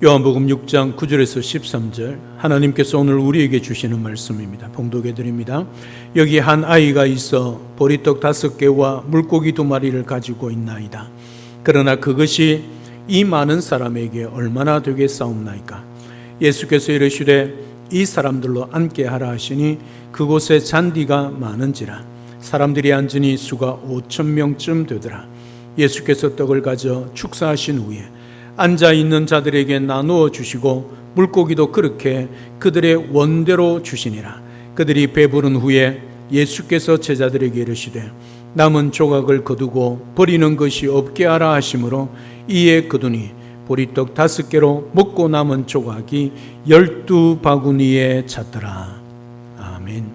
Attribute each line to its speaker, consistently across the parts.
Speaker 1: 요한복음 6장 9절에서 13절, 하나님께서 오늘 우리에게 주시는 말씀입니다. 봉독해 드립니다. 여기 한 아이가 있어 보리떡 5개와 물고기 2마리를 가지고 있나이다. 그러나 그것이 이 많은 사람에게 얼마나 되겠사옵나이까. 예수께서 이르시되 이 사람들로 앉게 하라 하시니 그곳에 잔디가 많은지라. 사람들이 앉으니 수가 5,000명쯤 되더라. 예수께서 떡을 가져 축사하신 후에 앉아있는 자들에게 나누어 주시고 물고기도 그렇게 그들의 원대로 주시니라. 그들이 배부른 후에 예수께서 제자들에게 이르시되 남은 조각을 거두고 버리는 것이 없게 하라 하시므로 이에 거두니 보리떡 5개로 먹고 남은 조각이 12바구니에 찼더라. 아멘.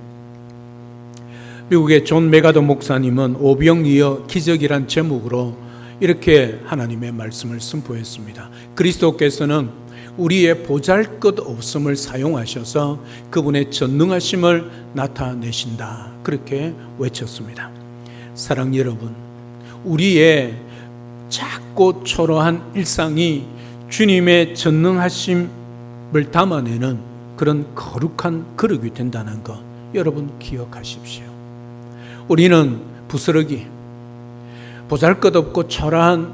Speaker 1: 미국의 존 메가더 목사님은 오병이어 기적이란 제목으로 이렇게 하나님의 말씀을 선포했습니다. 그리스도께서는 우리의 보잘것없음을 사용하셔서 그분의 전능하심을 나타내신다. 그렇게 외쳤습니다. 사랑 여러분, 우리의 작고 초라한 일상이 주님의 전능하심을 담아내는 그런 거룩한 그릇이 된다는 것 여러분 기억하십시오. 우리는 부스러기, 보잘것없고 초라한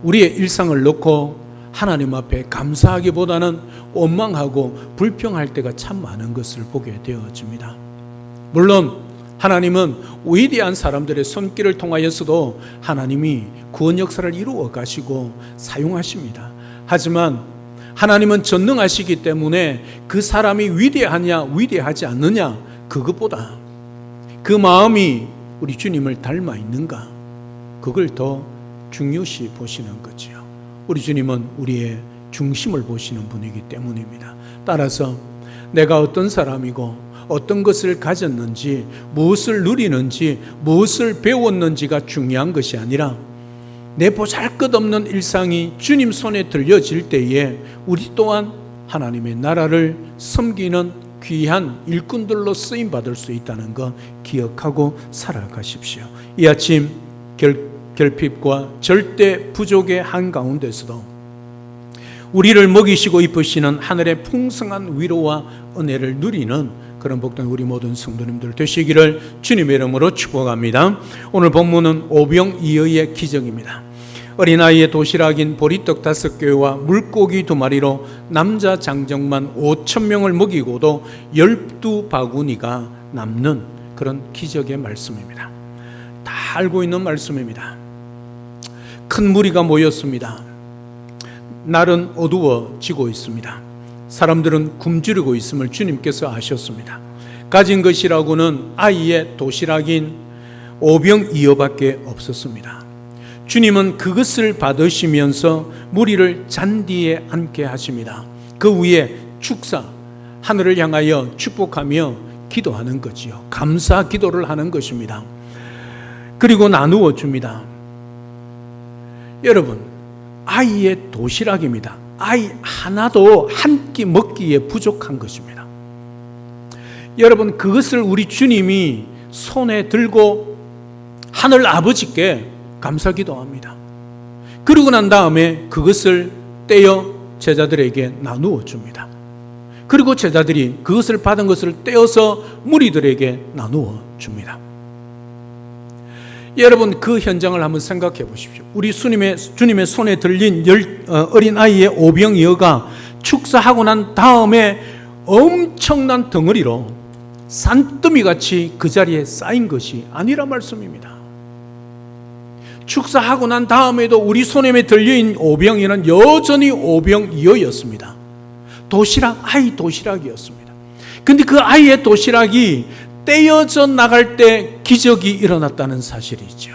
Speaker 1: 우리의 일상을 놓고 하나님 앞에 감사하기보다는 원망하고 불평할 때가 참 많은 것을 보게 되어집니다. 물론 하나님은 위대한 사람들의 손길을 통하여서도 하나님이 구원 역사를 이루어 가시고 사용하십니다. 하지만 하나님은 전능하시기 때문에 그 사람이 위대하냐 위대하지 않느냐, 그것보다 그 마음이 우리 주님을 닮아 있는가, 그걸 더 중요시 보시는 거지요. 우리 주님은 우리의 중심을 보시는 분이기 때문입니다. 따라서 내가 어떤 사람이고 어떤 것을 가졌는지, 무엇을 누리는지, 무엇을 배웠는지가 중요한 것이 아니라 내 보잘것없는 일상이 주님 손에 들려질 때에 우리 또한 하나님의 나라를 섬기는 귀한 일꾼들로 쓰임받을 수 있다는 것 기억하고 살아가십시오. 이 아침 결핍과 절대 부족의 한가운데서도 우리를 먹이시고 입으시는 하늘의 풍성한 위로와 은혜를 누리는 그런 복된 우리 모든 성도님들 되시기를 주님의 이름으로 축복합니다. 오늘 본문은 오병이어의 기적입니다. 어린아이의 도시락인 보리떡 5개와 물고기 2마리로 남자 장정만 5,000명을 먹이고도 12바구니가 남는 그런 기적의 말씀입니다. 다 알고 있는 말씀입니다. 큰 무리가 모였습니다. 날은 어두워지고 있습니다. 사람들은 굶주리고 있음을 주님께서 아셨습니다. 가진 것이라고는 아이의 도시락인 오병이어밖에 없었습니다. 주님은 그것을 받으시면서 무리를 잔디에 앉게 하십니다. 그 위에 축사, 하늘을 향하여 축복하며 기도하는 거지요. 감사 기도를 하는 것입니다. 그리고 나누어 줍니다. 여러분, 아이의 도시락입니다. 아이 하나도 한 끼 먹기에 부족한 것입니다. 여러분, 그것을 우리 주님이 손에 들고 하늘 아버지께 감사 기도합니다. 그러고 난 다음에 그것을 떼어 제자들에게 나누어 줍니다. 그리고 제자들이 그것을 받은 것을 떼어서 무리들에게 나누어 줍니다. 여러분, 그 현장을 한번 생각해 보십시오. 우리 주님의 손에 들린 어린아이의 오병이어가 축사하고 난 다음에 엄청난 덩어리로 산더미같이 그 자리에 쌓인 것이 아니라 말씀입니다. 축사하고 난 다음에도 우리 손에 들려인 오병이어는 여전히 오병이어였습니다. 아이 도시락이었습니다. 근데 그 아이의 도시락이 떼어져 나갈 때 기적이 일어났다는 사실이죠.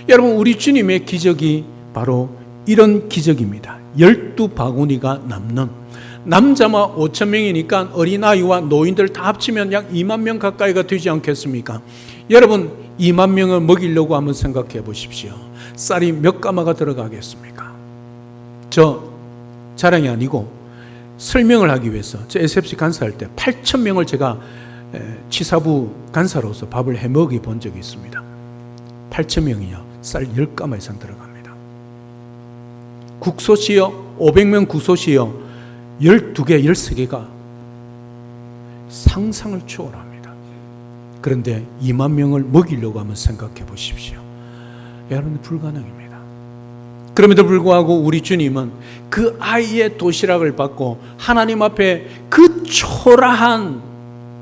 Speaker 1: 여러분, 우리 주님의 기적이 바로 이런 기적입니다. 12바구니가 남는, 남자만 5,000명이니까 어린아이와 노인들 다 합치면 약 2만 명 가까이가 되지 않겠습니까? 여러분, 2만 명을 먹이려고 한번 생각해 보십시오. 쌀이 몇 가마가 들어가겠습니까? 저 자랑이 아니고 설명을 하기 위해서 저 SFC 간사할 때 8,000명을 제가 치사부 간사로서 밥을 해먹이 본 적이 있습니다. 8,000명이요. 쌀 10가마 이상 들어갑니다. 국소시요 500명 국소시요 12개, 13개가 상상을 초월합니다. 그런데 2만 명을 먹이려고 하면 생각해 보십시오. 여러분, 불가능입니다. 그럼에도 불구하고 우리 주님은 그 아이의 도시락을 받고 하나님 앞에 그 초라한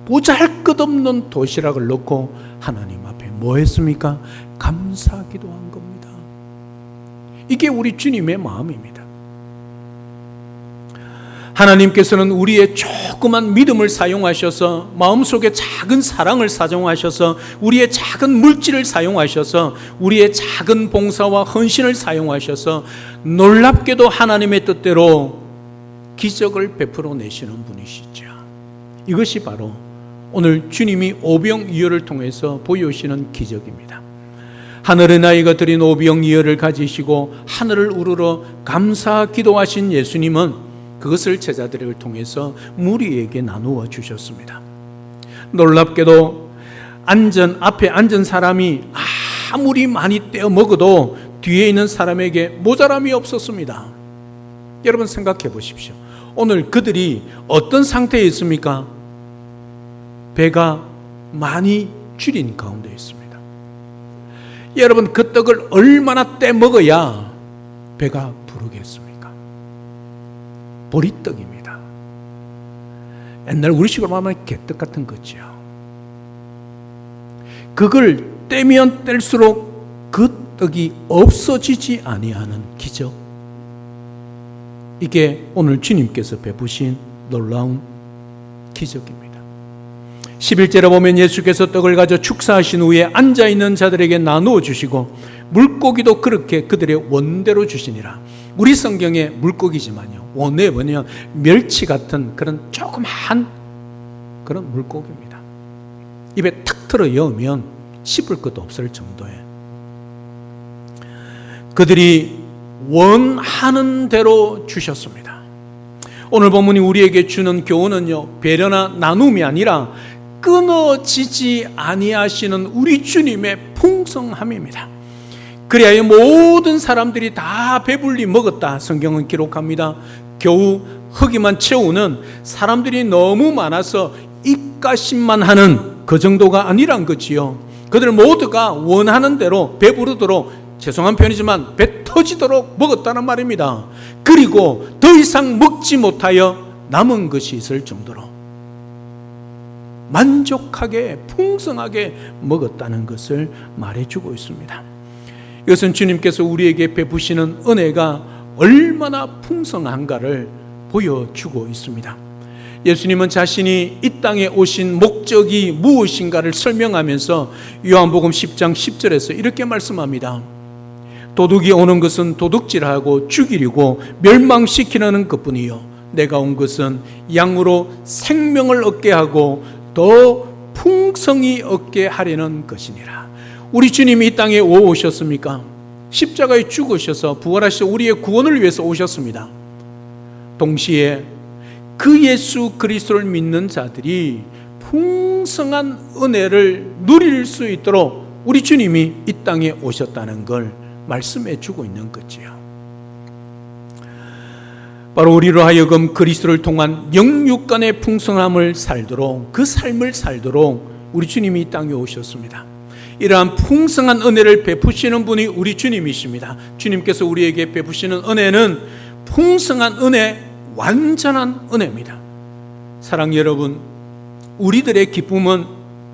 Speaker 1: 보잘것없는 도시락을 놓고 하나님 앞에 뭐 했습니까? 감사기도한 겁니다. 이게 우리 주님의 마음입니다. 하나님께서는 우리의 조그만 믿음을 사용하셔서, 마음속에 작은 사랑을 사용하셔서, 우리의 작은 물질을 사용하셔서, 우리의 작은 봉사와 헌신을 사용하셔서 놀랍게도 하나님의 뜻대로 기적을 베풀어 내시는 분이시죠. 이것이 바로 오늘 주님이 오병이어를 통해서 보여주시는 기적입니다. 하늘의 나이가 드린 오병이어를 가지시고 하늘을 우러러 감사 기도하신 예수님은 그것을 제자들을 통해서 무리에게 나누어 주셨습니다. 놀랍게도 앞에 앉은 사람이 아무리 많이 떼어 먹어도 뒤에 있는 사람에게 모자람이 없었습니다. 여러분, 생각해 보십시오. 오늘 그들이 어떤 상태에 있습니까? 배가 많이 줄인 가운데 있습니다. 여러분, 그 떡을 얼마나 떼 먹어야 배가 부르겠습니까? 보리떡입니다. 옛날 우리식으로 말하면 개떡 같은 거죠. 그걸 떼면 뗄수록 그 떡이 없어지지 아니하는 기적. 이게 오늘 주님께서 베푸신 놀라운 기적입니다. 11절에 보면 예수께서 떡을 가져 축사하신 후에 앉아있는 자들에게 나누어 주시고 물고기도 그렇게 그들의 원대로 주시니라. 우리 성경에 물고기지만요, 원에 뭐냐면 멸치 같은 그런 조그마한 그런 물고기입니다. 입에 탁 틀어 여으면 씹을 것도 없을 정도에 그들이 원하는 대로 주셨습니다. 오늘 본문이 우리에게 주는 교훈은요, 배려나 나눔이 아니라 끊어지지 아니하시는 우리 주님의 풍성함입니다. 그래야 모든 사람들이 다 배불리 먹었다 성경은 기록합니다. 겨우 허기만 채우는 사람들이 너무 많아서 입가심만 하는 그 정도가 아니란 거지요. 그들 모두가 원하는 대로 배부르도록, 죄송한 표현이지만 배 터지도록 먹었다는 말입니다. 그리고 더 이상 먹지 못하여 남은 것이 있을 정도로 만족하게 풍성하게 먹었다는 것을 말해주고 있습니다. 이것은 주님께서 우리에게 베푸시는 은혜가 얼마나 풍성한가를 보여주고 있습니다. 예수님은 자신이 이 땅에 오신 목적이 무엇인가를 설명하면서 요한복음 10장 10절에서 이렇게 말씀합니다. 도둑이 오는 것은 도둑질하고 죽이려고 멸망시키려는 것뿐이요, 내가 온 것은 양으로 생명을 얻게 하고 더 풍성히 얻게 하려는 것이니라. 우리 주님이 이 땅에 왜 오셨습니까? 십자가에 죽으셔서 부활하셔서 우리의 구원을 위해서 오셨습니다. 동시에 그 예수 그리스도를 믿는 자들이 풍성한 은혜를 누릴 수 있도록 우리 주님이 이 땅에 오셨다는 걸 말씀해 주고 있는 거지요. 바로 우리로 하여금 그리스도를 통한 영육간의 풍성함을 살도록, 그 삶을 살도록 우리 주님이 이 땅에 오셨습니다. 이러한 풍성한 은혜를 베푸시는 분이 우리 주님이십니다. 주님께서 우리에게 베푸시는 은혜는 풍성한 은혜, 완전한 은혜입니다. 사랑 여러분, 우리들의 기쁨은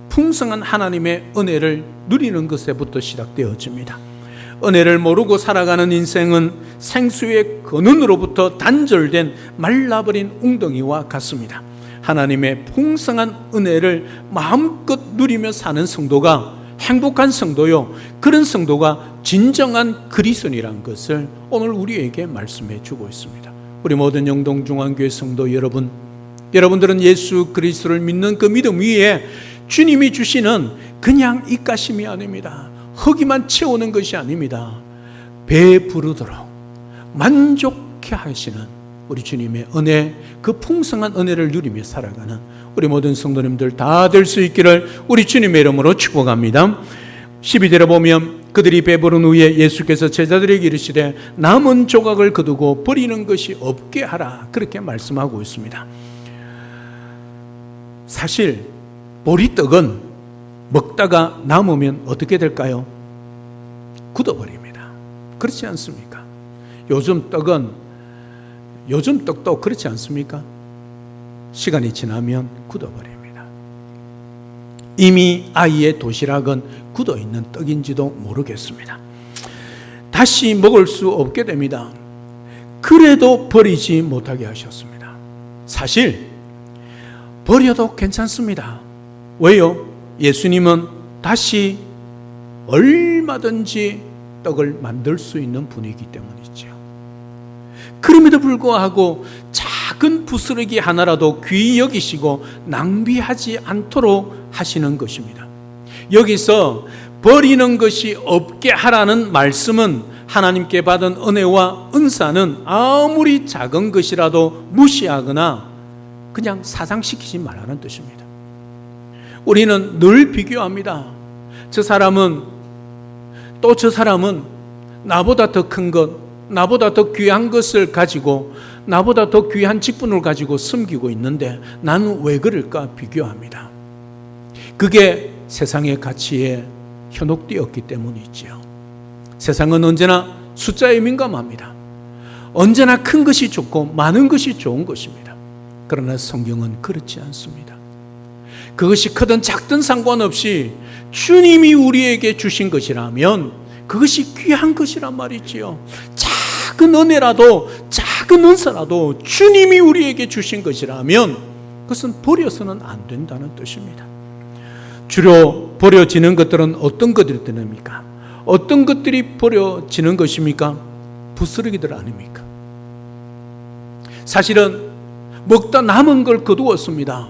Speaker 1: 풍성한 하나님의 은혜를 누리는 것에부터 시작되어집니다. 은혜를 모르고 살아가는 인생은 생수의 근원으로부터 단절된 말라버린 웅덩이와 같습니다. 하나님의 풍성한 은혜를 마음껏 누리며 사는 성도가 행복한 성도요, 그런 성도가 진정한 그리스도인이라는 것을 오늘 우리에게 말씀해 주고 있습니다. 우리 모든 영동중앙교회 성도 여러분, 여러분들은 예수 그리스도를 믿는 그 믿음 위에 주님이 주시는 그냥 입가심이 아닙니다. 허기만 채우는 것이 아닙니다. 배부르도록 만족해 하시는 우리 주님의 은혜, 그 풍성한 은혜를 누리며 살아가는 우리 모든 성도님들 다 될 수 있기를 우리 주님의 이름으로 축복합니다. 12절에 보면 그들이 배부른 후에 예수께서 제자들에게 이르시되 남은 조각을 거두고 버리는 것이 없게 하라, 그렇게 말씀하고 있습니다. 사실 보리떡은 먹다가 남으면 어떻게 될까요? 굳어버립니다. 그렇지 않습니까? 요즘 떡도 그렇지 않습니까? 시간이 지나면 굳어버립니다. 이미 아이의 도시락은 굳어있는 떡인지도 모르겠습니다. 다시 먹을 수 없게 됩니다. 그래도 버리지 못하게 하셨습니다. 사실 버려도 괜찮습니다. 왜요? 예수님은 다시 얼마든지 떡을 만들 수 있는 분이기 때문이죠. 그럼에도 불구하고 작은 부스러기 하나라도 귀히 여기시고 낭비하지 않도록 하시는 것입니다. 여기서 버리는 것이 없게 하라는 말씀은 하나님께 받은 은혜와 은사는 아무리 작은 것이라도 무시하거나 그냥 사상시키지 말라는 뜻입니다. 우리는 늘 비교합니다. 저 사람은 나보다 더 큰 것, 나보다 더 귀한 것을 가지고, 나보다 더 귀한 직분을 가지고 섬기고 있는데 나는 왜 그럴까 비교합니다. 그게 세상의 가치에 현혹되었기 때문이지요. 세상은 언제나 숫자에 민감합니다. 언제나 큰 것이 좋고 많은 것이 좋은 것입니다. 그러나 성경은 그렇지 않습니다. 그것이 크든 작든 상관없이 주님이 우리에게 주신 것이라면 그것이 귀한 것이란 말이지요. 작은 은혜라도 작은 은사라도 주님이 우리에게 주신 것이라면 그것은 버려서는 안 된다는 뜻입니다. 주로 버려지는 것들은 어떤 것들입니까? 어떤 것들이 버려지는 것입니까? 부스러기들 아닙니까? 사실은 먹다 남은 걸 거두었습니다.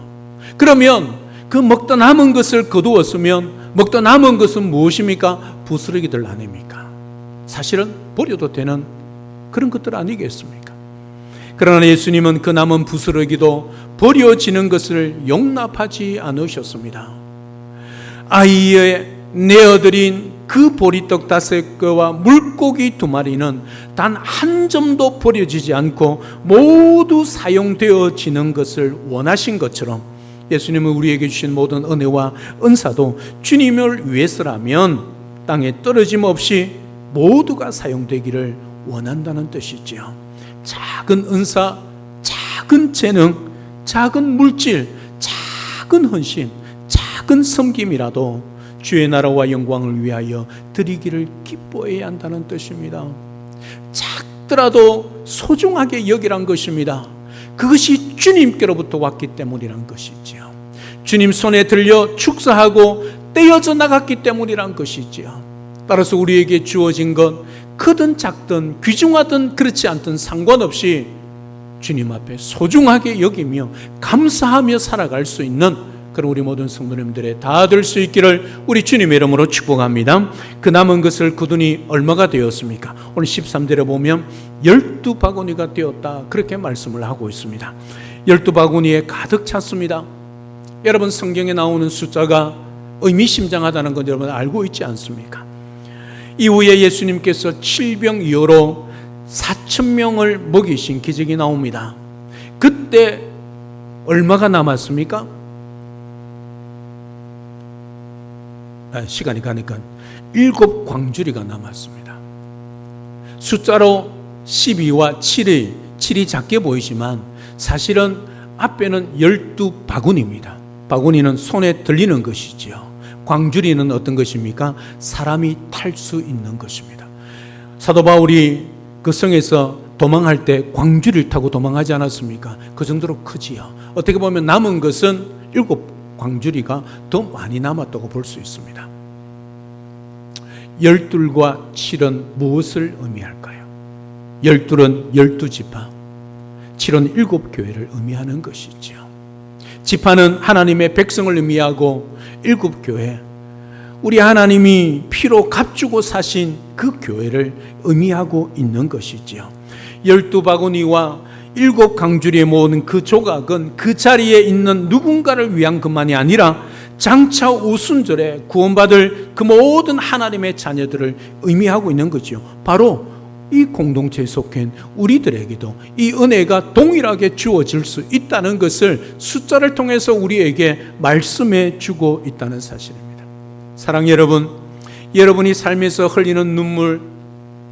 Speaker 1: 그러면 그 먹다 남은 것을 거두었으면 먹다 남은 것은 무엇입니까? 부스러기들 아닙니까? 사실은 버려도 되는 그런 것들 아니겠습니까? 그러나 예수님은 그 남은 부스러기도 버려지는 것을 용납하지 않으셨습니다. 아이에 내어드린 그 보리떡 5개와 물고기 2마리는 단 한 점도 버려지지 않고 모두 사용되어지는 것을 원하신 것처럼 예수님은 우리에게 주신 모든 은혜와 은사도 주님을 위해서라면 땅에 떨어짐 없이 모두가 사용되기를 원한다는 뜻이지요. 작은 은사, 작은 재능, 작은 물질, 작은 헌신, 작은 섬김이라도 주의 나라와 영광을 위하여 드리기를 기뻐해야 한다는 뜻입니다. 작더라도 소중하게 여기란 것입니다. 그것이 주님께로부터 왔기 때문이란 것이지요. 주님 손에 들려 축사하고 떼어져 나갔기 때문이란 것이지요. 따라서 우리에게 주어진 것 크든 작든 귀중하든 그렇지 않든 상관없이 주님 앞에 소중하게 여기며 감사하며 살아갈 수 있는 그런 우리 모든 성도님들의 다 될 수 있기를 우리 주님의 이름으로 축복합니다. 그 남은 것을 거두니 얼마가 되었습니까? 오늘 13절에 보면 12바구니가 되었다, 그렇게 말씀을 하고 있습니다. 12바구니에 가득 찼습니다. 여러분, 성경에 나오는 숫자가 의미심장하다는 건 여러분 알고 있지 않습니까? 이후에 예수님께서 7병2호로 4,000명을 먹이신 기적이 나옵니다. 그때 얼마가 남았습니까? 시간이 가니까 7광주리가 남았습니다. 숫자로 12와 7이 작게 보이지만 사실은 앞에는 12바구니입니다. 바구니는 손에 들리는 것이지요. 광주리는 어떤 것입니까? 사람이 탈 수 있는 것입니다. 사도 바울이 그 성에서 도망할 때 광주리를 타고 도망하지 않았습니까? 그 정도로 크지요. 어떻게 보면 남은 것은 7광주리가 더 많이 남았다고 볼 수 있습니다. 12과 7은 무엇을 의미할까요? 12은 12지파, 7은 7교회를 의미하는 것이지요. 지파는 하나님의 백성을 의미하고 7교회, 우리 하나님이 피로 값주고 사신 그 교회를 의미하고 있는 것이지요. 12바구니와 7강주리에 모은 그 조각은 그 자리에 있는 누군가를 위한 것만이 아니라 장차 오순절에 구원받을 그 모든 하나님의 자녀들을 의미하고 있는 거죠. 바로 이 공동체에 속한 우리들에게도 이 은혜가 동일하게 주어질 수 있다는 것을 숫자를 통해서 우리에게 말씀해 주고 있다는 사실입니다. 사랑하는 여러분, 여러분이 삶에서 흘리는 눈물,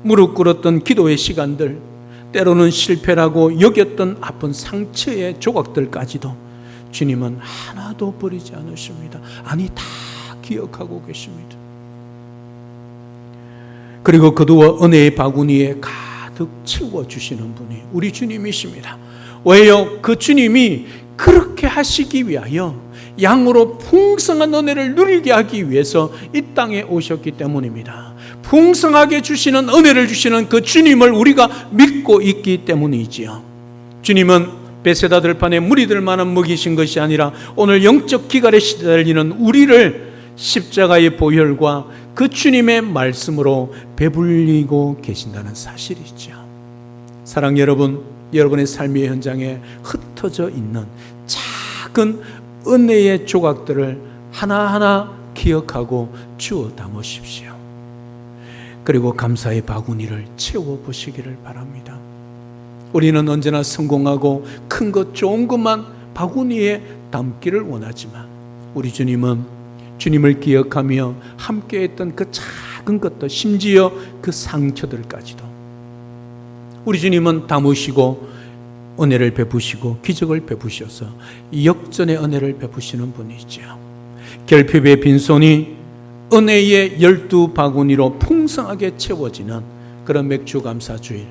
Speaker 1: 무릎 꿇었던 기도의 시간들, 때로는 실패라고 여겼던 아픈 상처의 조각들까지도 주님은 하나도 버리지 않으십니다. 아니, 다 기억하고 계십니다. 그리고 거두어 은혜의 바구니에 가득 채워주시는 분이 우리 주님이십니다. 왜요? 그 주님이 그렇게 하시기 위하여 양으로 풍성한 은혜를 누리게 하기 위해서 이 땅에 오셨기 때문입니다. 풍성하게 주시는 은혜를 주시는 그 주님을 우리가 믿고 있기 때문이지요. 주님은 베세다 들판에 무리들만은 먹이신 것이 아니라 오늘 영적 기갈에 시달리는 우리를 십자가의 보혈과 그 주님의 말씀으로 배불리고 계신다는 사실이죠. 사랑 여러분, 여러분의 삶의 현장에 흩어져 있는 작은 은혜의 조각들을 하나하나 기억하고 주워 담으십시오. 그리고 감사의 바구니를 채워보시기를 바랍니다. 우리는 언제나 성공하고 큰 것, 좋은 것만 바구니에 담기를 원하지만 우리 주님은 주님을 기억하며 함께했던 그 작은 것도, 심지어 그 상처들까지도 우리 주님은 담으시고 은혜를 베푸시고 기적을 베푸셔서 역전의 은혜를 베푸시는 분이죠. 결핍의 빈손이 은혜의 12바구니로 풍성하게 채워지는 그런 맥주감사주일,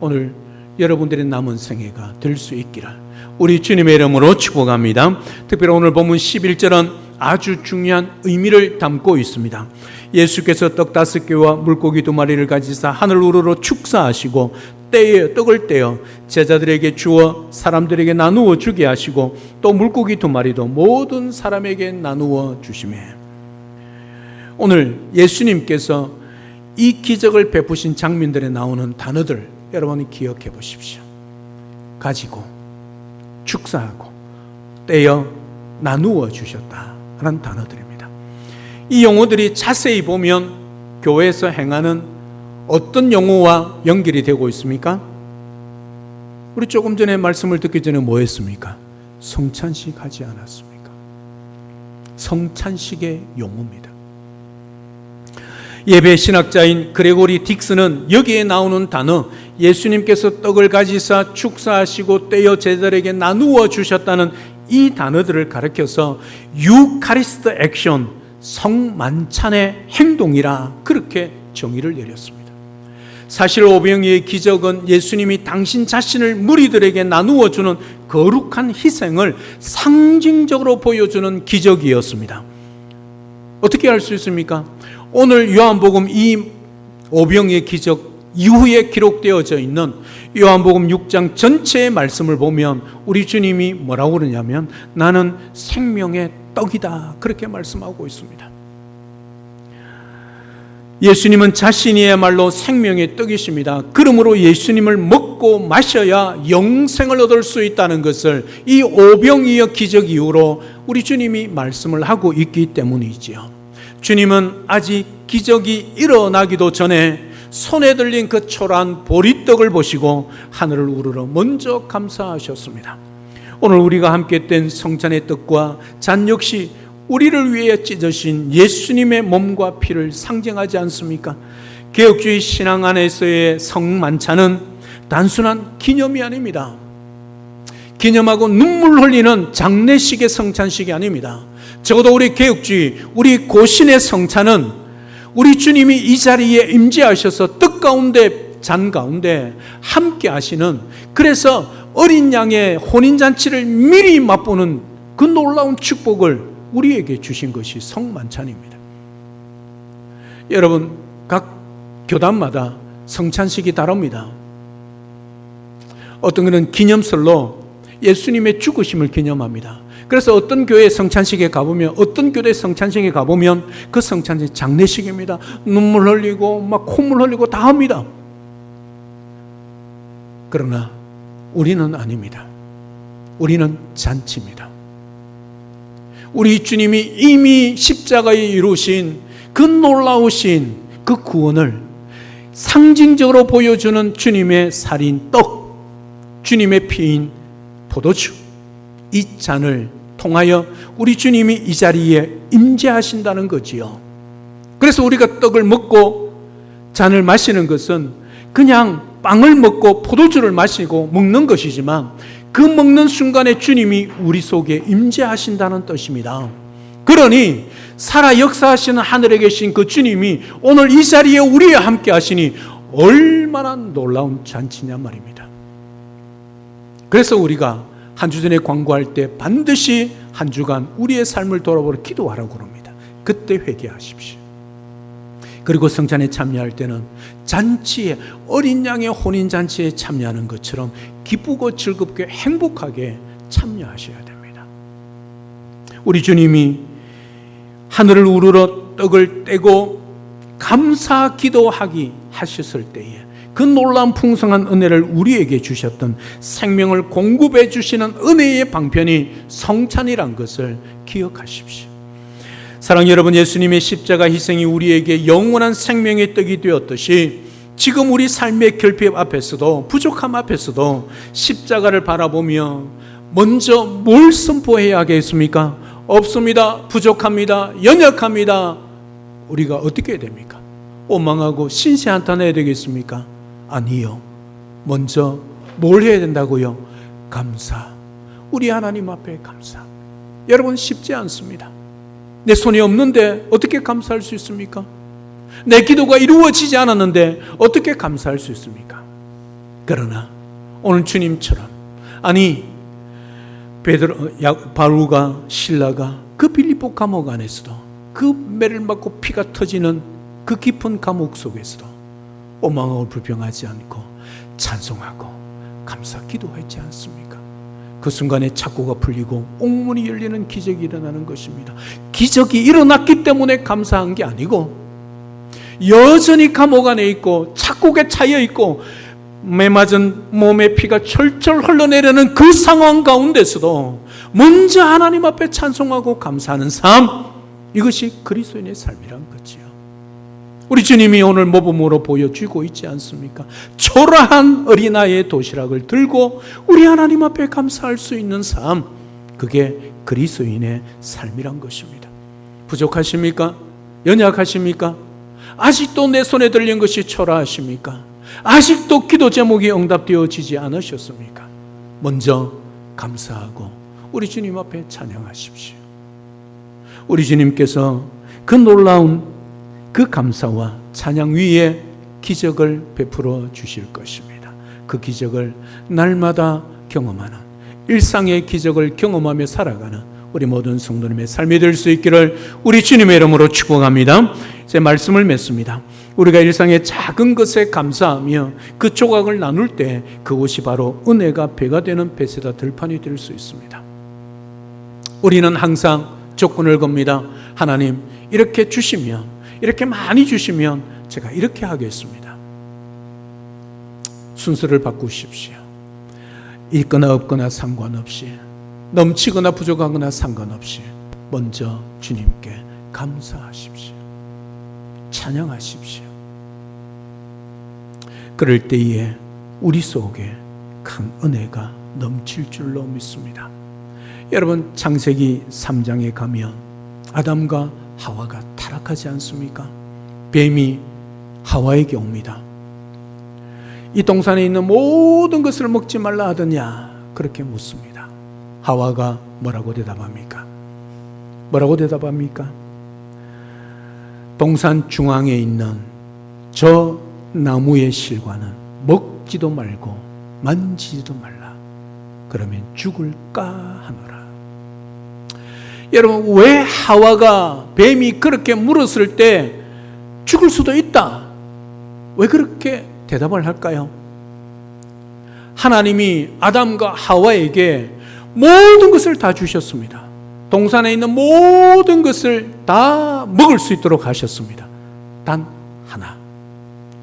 Speaker 1: 오늘 여러분들의 남은 생애가 될 수 있기를 우리 주님의 이름으로 축복합니다. 특별히 오늘 본문 11절은 아주 중요한 의미를 담고 있습니다. 예수께서 떡 5개와 물고기 2마리를 가지사 하늘 우러러 축사하시고 떡을 떼어 제자들에게 주어 사람들에게 나누어 주게 하시고 또 물고기 2마리도 모든 사람에게 나누어 주시매. 오늘 예수님께서 이 기적을 베푸신 장면들에 나오는 단어들 여러분이 기억해 보십시오. 가지고, 축사하고, 떼어 나누어 주셨다라는 단어들입니다. 이 용어들이 자세히 보면 교회에서 행하는 어떤 용어와 연결이 되고 있습니까? 우리 조금 전에 말씀을 듣기 전에 뭐 했습니까? 성찬식 하지 않았습니까? 성찬식의 용어입니다. 예배 신학자인 그레고리 딕스는 여기에 나오는 단어, 예수님께서 떡을 가지사 축사하시고 떼어 제자들에게 나누어 주셨다는 이 단어들을 가리켜서 유카리스트 액션, 성만찬의 행동이라 그렇게 정의를 내렸습니다. 사실 오병이의 기적은 예수님이 당신 자신을 무리들에게 나누어 주는 거룩한 희생을 상징적으로 보여주는 기적이었습니다. 어떻게 알 수 있습니까? 오늘 요한복음 이 오병이의 기적 이후에 기록되어져 있는 요한복음 6장 전체의 말씀을 보면 우리 주님이 뭐라고 그러냐면 나는 생명의 떡이다 그렇게 말씀하고 있습니다. 예수님은 자신이야말로 생명의 떡이십니다. 그러므로 예수님을 먹고 마셔야 영생을 얻을 수 있다는 것을 이 오병이어 기적 이후로 우리 주님이 말씀을 하고 있기 때문이지요. 주님은 아직 기적이 일어나기도 전에 손에 들린 그 초라한 보리떡을 보시고 하늘을 우러러 먼저 감사하셨습니다. 오늘 우리가 함께 뗀 성찬의 떡과 잔 역시 우리를 위해 찢으신 예수님의 몸과 피를 상징하지 않습니까? 개혁주의 신앙 안에서의 성만찬은 단순한 기념이 아닙니다. 기념하고 눈물 흘리는 장례식의 성찬식이 아닙니다. 적어도 우리 개혁주의, 우리 고신의 성찬은 우리 주님이 이 자리에 임재하셔서 떡 가운데 잔 가운데 함께 하시는, 그래서 어린 양의 혼인잔치를 미리 맛보는 그 놀라운 축복을 우리에게 주신 것이 성만찬입니다. 여러분, 각 교단마다 성찬식이 다릅니다. 어떤 것은 기념설로 예수님의 죽으심을 기념합니다. 그래서 어떤 교회 성찬식에 가보면, 어떤 교회 성찬식에 가보면 그 성찬식 장례식입니다. 눈물 흘리고 막 콧물 흘리고 다 합니다. 그러나 우리는 아닙니다. 우리는 잔치입니다. 우리 주님이 이미 십자가에 이루신 그 놀라우신 그 구원을 상징적으로 보여주는 주님의 살인 떡, 주님의 피인 포도주, 이 잔을 통하여 우리 주님이 이 자리에 임재하신다는 거지요. 그래서 우리가 떡을 먹고 잔을 마시는 것은 그냥 빵을 먹고 포도주를 마시고 먹는 것이지만 그 먹는 순간에 주님이 우리 속에 임재하신다는 뜻입니다. 그러니 살아 역사하시는 하늘에 계신 그 주님이 오늘 이 자리에 우리와 함께 하시니 얼마나 놀라운 잔치냐 말입니다. 그래서 우리가 한 주 전에 광고할 때 반드시 한 주간 우리의 삶을 돌아보러 기도하라고 그럽니다. 그때 회개하십시오. 그리고 성찬에 참여할 때는 잔치에, 어린 양의 혼인잔치에 참여하는 것처럼 기쁘고 즐겁게 행복하게 참여하셔야 됩니다. 우리 주님이 하늘을 우러러 떡을 떼고 감사 기도하기 하셨을 때에 그 놀라운 풍성한 은혜를 우리에게 주셨던 생명을 공급해 주시는 은혜의 방편이 성찬이란 것을 기억하십시오. 사랑하는 여러분, 예수님의 십자가 희생이 우리에게 영원한 생명의 떡이 되었듯이 지금 우리 삶의 결핍 앞에서도, 부족함 앞에서도 십자가를 바라보며 먼저 뭘 선포해야 하겠습니까? 없습니다. 부족합니다. 연약합니다. 우리가 어떻게 해야 됩니까? 원망하고 신세한탄해야 되겠습니까? 아니요. 먼저 뭘 해야 된다고요? 감사. 우리 하나님 앞에 감사. 여러분, 쉽지 않습니다. 내 손이 없는데 어떻게 감사할 수 있습니까? 내 기도가 이루어지지 않았는데 어떻게 감사할 수 있습니까? 그러나 오늘 주님처럼, 아니 바울과 실라가 그 빌립보 감옥 안에서도, 그 매를 맞고 피가 터지는 그 깊은 감옥 속에서도 원망하고 불평하지 않고 찬송하고 감사 기도했지 않습니까? 그 순간에 착고가 풀리고 옥문이 열리는 기적이 일어나는 것입니다. 기적이 일어났기 때문에 감사한 게 아니고, 여전히 감옥 안에 있고 착고에 차여 있고 매맞은 몸에 피가 철철 흘러내리는 그 상황 가운데서도 먼저 하나님 앞에 찬송하고 감사하는 삶, 이것이 그리스도인의 삶이란 거지요. 우리 주님이 오늘 모범으로 보여주고 있지 않습니까? 초라한 어린아이의 도시락을 들고 우리 하나님 앞에 감사할 수 있는 삶, 그게 그리스도인의 삶이란 것입니다. 부족하십니까? 연약하십니까? 아직도 내 손에 들린 것이 초라하십니까? 아직도 기도 제목이 응답되어지지 않으셨습니까? 먼저 감사하고 우리 주님 앞에 찬양하십시오. 우리 주님께서 그 놀라운 그 감사와 찬양 위에 기적을 베풀어 주실 것입니다. 그 기적을 날마다 경험하는, 일상의 기적을 경험하며 살아가는 우리 모든 성도님의 삶이 될 수 있기를 우리 주님의 이름으로 축복합니다. 제 말씀을 맺습니다. 우리가 일상의 작은 것에 감사하며 그 조각을 나눌 때 그것이 바로 은혜가 배가 되는 베세다 들판이 될 수 있습니다. 우리는 항상 조건을 겁니다. 하나님, 이렇게 주시면, 이렇게 많이 주시면 제가 이렇게 하겠습니다. 순서를 바꾸십시오. 있거나 없거나 상관없이, 넘치거나 부족하거나 상관없이 먼저 주님께 감사하십시오. 찬양하십시오. 그럴 때에 우리 속에 큰 은혜가 넘칠 줄로 믿습니다. 여러분, 창세기 3장에 가면 아담과 하와가 타락하지 않습니까? 뱀이 하와에게 옵니다. 이 동산에 있는 모든 것을 먹지 말라 하더냐? 그렇게 묻습니다. 하와가 뭐라고 대답합니까? 뭐라고 대답합니까? 동산 중앙에 있는 저 나무의 실과는 먹지도 말고 만지지도 말라. 그러면 죽을까 하노라. 여러분, 왜 하와가 뱀이 그렇게 물었을 때 죽을 수도 있다, 왜 그렇게 대답을 할까요? 하나님이 아담과 하와에게 모든 것을 다 주셨습니다. 동산에 있는 모든 것을 다 먹을 수 있도록 하셨습니다. 단 하나,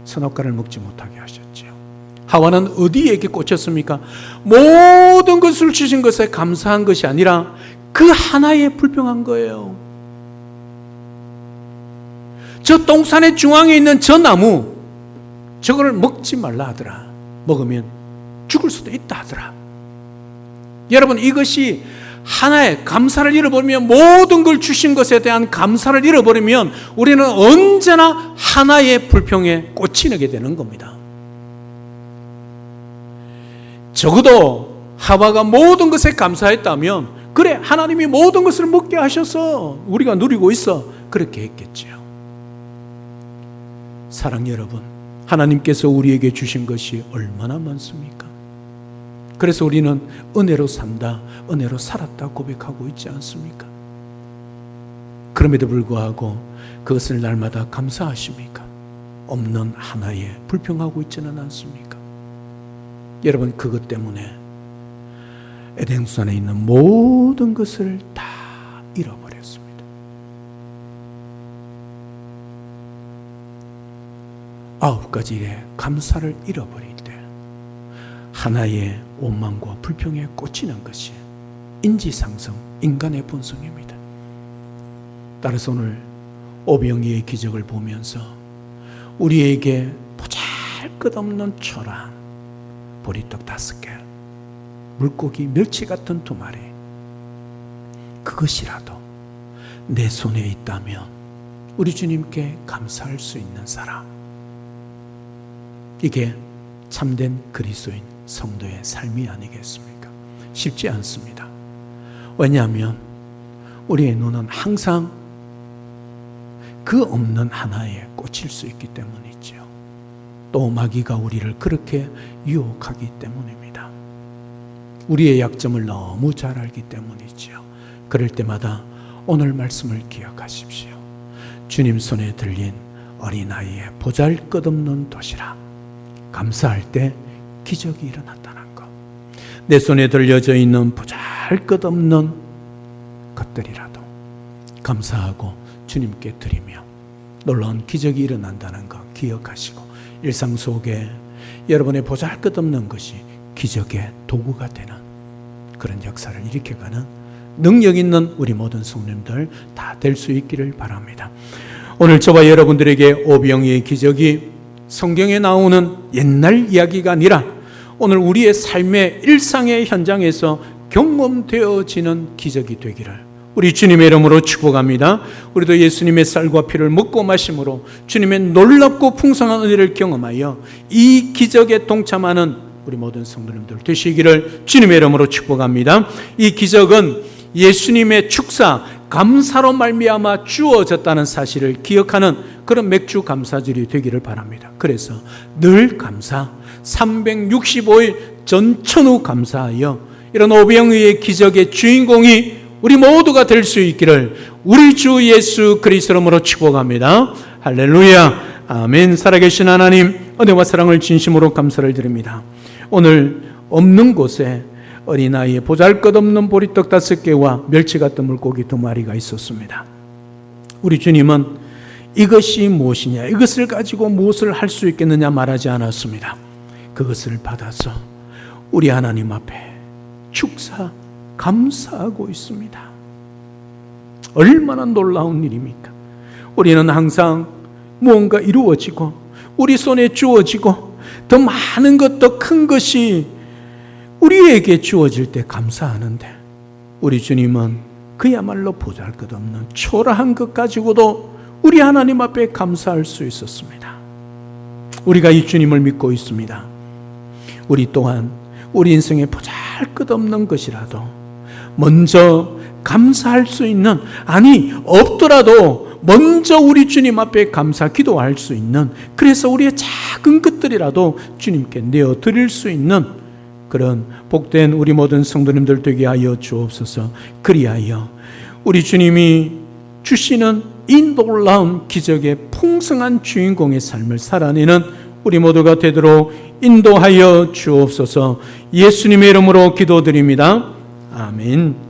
Speaker 1: 선악과를 먹지 못하게 하셨죠. 하와는 어디에게 꽂혔습니까? 모든 것을 주신 것에 감사한 것이 아니라 그 하나에 불평한 거예요. 저 동산의 중앙에 있는 저 나무, 저거를 먹지 말라 하더라. 먹으면 죽을 수도 있다 하더라. 여러분, 이것이 하나의 감사를 잃어버리면, 모든 걸 주신 것에 대한 감사를 잃어버리면 우리는 언제나 하나의 불평에 꽂히게 되는 겁니다. 적어도 하와가 모든 것에 감사했다면, 그래, 하나님이 모든 것을 먹게 하셔서 우리가 누리고 있어, 그렇게 했겠지요. 사랑 여러분, 하나님께서 우리에게 주신 것이 얼마나 많습니까? 그래서 우리는 은혜로 산다, 은혜로 살았다 고백하고 있지 않습니까? 그럼에도 불구하고 그것을 날마다 감사하십니까? 없는 하나에 불평하고 있지는 않습니까? 여러분, 그것 때문에 에덴산에 있는 모든 것을 다 잃어버렸습니다. 아홉 가지 일에 감사를 잃어버릴 때 하나의 원망과 불평에 꽂히는 것이 인지상성, 인간의 본성입니다. 따라서 오늘 오병이의 기적을 보면서 우리에게 보잘것없는 초라한 보리떡 5개, 물고기 멸치 같은 2마리, 그것이라도 내 손에 있다면 우리 주님께 감사할 수 있는 사람, 이게 참된 그리스도인 성도의 삶이 아니겠습니까? 쉽지 않습니다. 왜냐하면 우리의 눈은 항상 그 없는 하나에 꽂힐 수 있기 때문이죠. 또 마귀가 우리를 그렇게 유혹하기 때문입니다. 우리의 약점을 너무 잘 알기 때문이죠. 그럴 때마다 오늘 말씀을 기억하십시오. 주님 손에 들린 어린아이의 보잘것없는 도시락, 감사할 때 기적이 일어났다는 것. 내 손에 들려져 있는 보잘것없는 것들이라도 감사하고 주님께 드리며 놀라운 기적이 일어난다는 것 기억하시고, 일상 속에 여러분의 보잘것없는 것이 기적의 도구가 되는 그런 역사를 일으켜가는 능력 있는 우리 모든 성도님들 다 될 수 있기를 바랍니다. 오늘 저와 여러분들에게 오병이의 기적이 성경에 나오는 옛날 이야기가 아니라 오늘 우리의 삶의 일상의 현장에서 경험되어지는 기적이 되기를 우리 주님의 이름으로 축복합니다. 우리도 예수님의 쌀과 피를 먹고 마심으로 주님의 놀랍고 풍성한 은혜를 경험하여 이 기적에 동참하는 우리 모든 성도님들 되시기를 주님의 이름으로 축복합니다. 이 기적은 예수님의 축사, 감사로 말미암아 주어졌다는 사실을 기억하는 그런 맥주 감사절이 되기를 바랍니다. 그래서 늘 감사, 365일 전천후 감사하여 이런 오병이의 기적의 주인공이 우리 모두가 될 수 있기를 우리 주 예수 그리스도 이름으로 축복합니다. 할렐루야, 아멘. 살아계신 하나님, 은혜와 사랑을 진심으로 감사를 드립니다. 오늘 없는 곳에 어린아이의 보잘것없는 보리떡 5개와 멸치 같은 물고기 2마리가 있었습니다. 우리 주님은 이것이 무엇이냐, 이것을 가지고 무엇을 할 수 있겠느냐 말하지 않았습니다. 그것을 받아서 우리 하나님 앞에 축사 감사하고 있습니다. 얼마나 놀라운 일입니까? 우리는 항상 무언가 이루어지고 우리 손에 주어지고 더 많은 것, 더 큰 것이 우리에게 주어질 때 감사하는데, 우리 주님은 그야말로 보잘것없는 초라한 것 가지고도 우리 하나님 앞에 감사할 수 있었습니다. 우리가 이 주님을 믿고 있습니다. 우리 또한 우리 인생에 보잘것없는 것이라도 먼저 감사할 수 있는, 아니 없더라도 먼저 우리 주님 앞에 감사 기도할 수 있는, 그래서 우리의 작은 것들이라도 주님께 내어드릴 수 있는 그런 복된 우리 모든 성도님들 되게 하여 주옵소서. 그리하여 우리 주님이 주시는 이 놀라운 기적의 풍성한 주인공의 삶을 살아내는 우리 모두가 되도록 인도하여 주옵소서. 예수님의 이름으로 기도드립니다. 아멘.